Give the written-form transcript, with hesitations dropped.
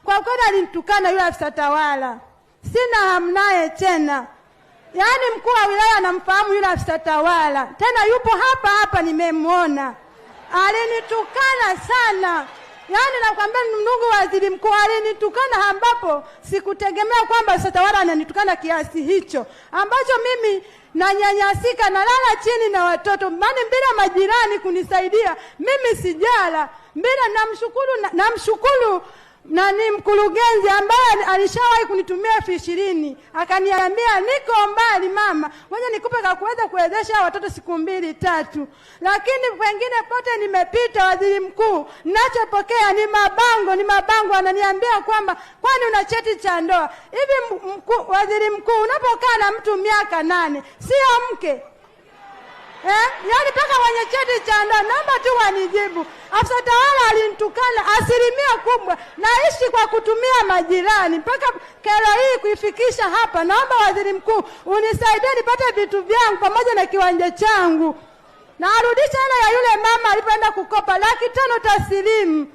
Kwa kweli alinitukana yule afisa tawala. Sina hamnaye tena. Yaani mkuu wa wilaya anamfahamu yule afisa tawala. Tena yupo hapa hapa nimemwona. Alinitukana sana. Yaani nakwambia ndugu waziri mkuu alinitukana ambapo sikutegemea kwamba afisa tawala ananitukana kiasi hicho. Ambacho mimi nanyanyasika nalala chini na watoto. Maana bila majirani kunisaidia mimi sijala. Bila namshukuru mkurugenzi ambaye alishawahi kunitumia 20,000 akaniambia niko mbali mama, ngoja nikupe kuweza kuwezesha watoto siku 2-3. Lakini pengine pote nimepita waziri mkuu, ninachopokea ni mabango ananiambia kwamba kwani una cheti cha ndoa. Hivi waziri mkuu unapokaa na mtu miaka 8 sio mke? Yaani paka mwenye cheti cha ndoa, naomba tu wanijibu. Afisa tawala alinitukana 100% naishi kwa kutumia majirani. Mpaka kero hii kuifikisha hapa, naomba waziri mkuu unisaidie nipate vitu vyangu pamoja na kiwanja changu. Na arudisha hela ya yule mama alipoenda kukopa 500,000 taslimu.